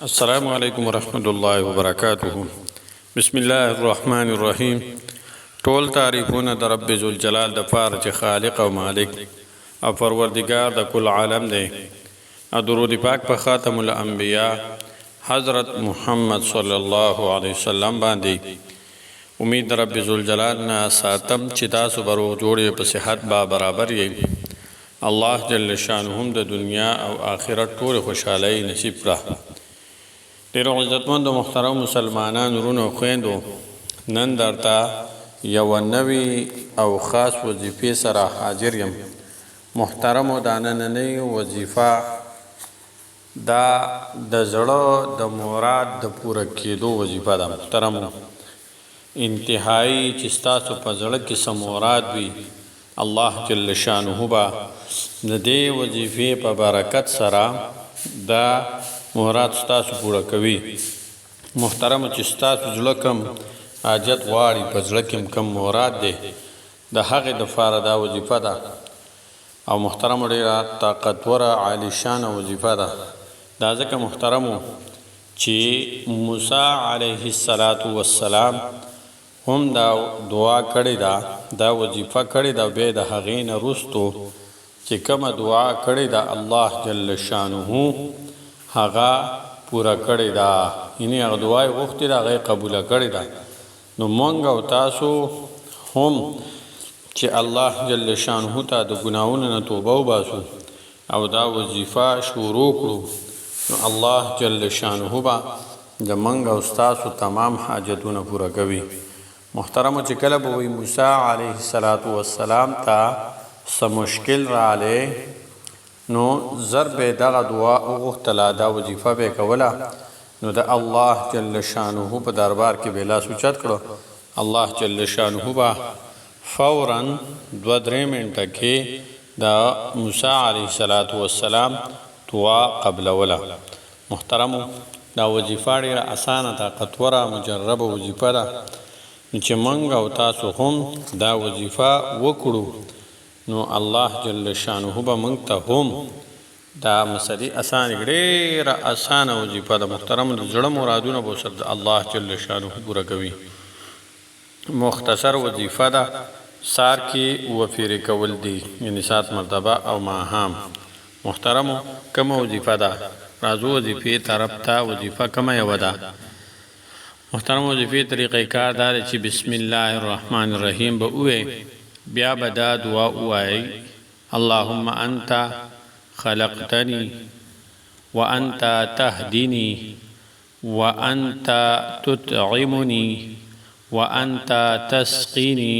السلام علیکم ورحمۃ اللہ وبرکاتہ. بسم الله الرحمن الرحیم. ټول تعریفونه د رب ذوالجلال د پاره چې خالق او مالک او پروردگار د کل عالم دی. او درود پاک په خاتم الانبیاء حضرت محمد صلی الله علیه وسلم باندې. امید رب ذوالجلال نه ساتم چې تاسو برو جوړې په صحت با برابر یې. الله جل شانهم د دنیا او آخرت ټول خوشحالي نصیب کړه. ډېر عزتمند محترم مسلمانان ورونو خویندو، نن درته یو نوی او خاص وظیفې سره حاضر یم. محترمو، دا نننۍ وظیفه دا د زړه د مراد د پوره کېدو وظیفه ده. محترمو، انتهایی چې ستاسو په زړه کې څه مراد وي، الله جل شانه به د دې وظیفې په برکت سره دا مراد ستاسو پوره کوي. محترم، چې ستاسو زړه کم حاجت غواړي، په زړه کې کم مراد دی، د هغې دپاره دا وظیفه ده. او محترم، ډېره طاقتوره عالی شانه وظیفه ده. دا ځکه محترمو چې موسی علیه السلام هم دا دعا کړې ده، دا وظیفه کړې ده. بیا د هغې نه وروستو چې کومه دعا کړې ده، الله جل شانه هغه پوره کړې ده، یعنې هغه دعا یې غوښتې ده، هغه یې قبوله کړې ده. نو موږ او تاسو هم چې الله جل شانه ته د ګناهونو نه توبه وباسو او دا وظیفه شروع کړو، نو الله جل شانه به د موږ او ستاسو تمام حاجتونه پوره کوي. محترمو، چې کله به وایي موسی علیه السلام ته څه مشکل راغلی، نو زر به دغه دعا وغوښتله، دا وظیفه به یې کوله، نو د الله جل شانه په دربار کې به لاس اوچت کړو. الله جل شانه به فوراً 2-3 منټه کې د موسی علیه السلام دعا قبلوله. محترمو، دا وظیفه ډېره اسانه طاقتوره مجربه وظیفه ده. چې موږ او تاسو هم دا وظیفه وکړو، نو الله جل شانه به موږ ته هم دا مسلې اسانه، ډېره اسانه وظیفه ده. محترم، د زړه مرادونه به ورسره الله جل شانه پوره کوي. مختصر وظیفه ده، سار کې وفیرې کول دي، یعنې سات مرتبه او ماښام. محترمو، کومه وظیفه ده؟ راځو وظیفې طرف ته. وظیفه کومه یوه ده؟ محترم، وظیفې طریقه کار دا دی چې بسم الله الرحمن الرحیم به ووایې، بیا به دا دعا ووایئ: اللهم انت خلقتنی وانت تهدینی وانت تطعمنی وانت تسقینی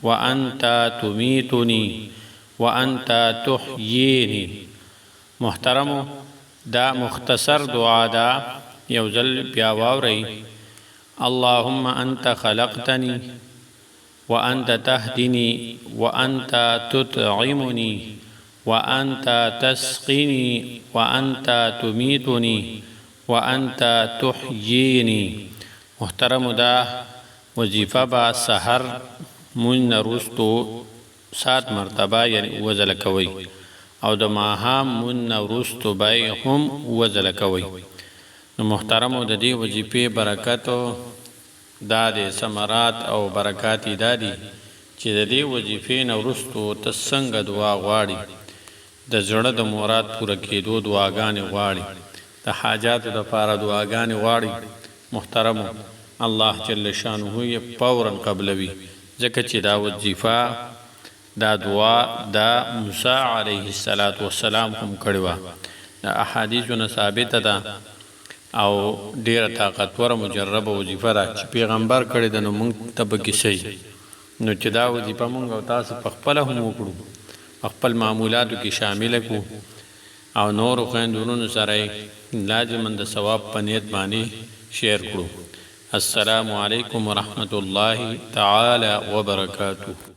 وانت تمیتنی وانت تحیینی. محترمو، دا مختصر دعا ده، یو ځل بیا واورئ: اللهم انت خلقتنی وانت تهدنی وانت تطعمنی وانت تسقینی وانت تمیتنی وانت تحیینی. محترم، دا وظیفه با سحر مونځ نه وروستو 7 مرتبه یعنی 7 ځله کوئ، او د ماښام مونځ نه وروستو به هم 7 ځله کوئ. نو محترمو، د دې وظیفې برکتو دا د ثمرات او برکات دا دي چې د دې وظیفې نه وروستو ته څنګه دعا غواړي، د زړه د مراد پوره کېدو دعاګانې غواړي، د حاجاتو دپاره دعاګانې غواړي. محترمو، الله جل شانه یې فوراً قبلوي، ځکه چې دا وظیفه، دا دعا دا موسی علیه السلام هم کړې وه. د احادیثو نه ثابته ده او ډیره طاقتوره مجربه وظیفه ده چې پیغمبر کړې ده. نو موږ ته به کیسئ، نو چې دا وظیفه موږ او تاسو په خپله هم وکړو، خپل معمولاتو کې شامله کړو، او نورو خویندو ورونو سره یې لازما د ثواب په نیت باندې شیر کړو. السلام علیکم ورحمة الله تعالی وبرکاته.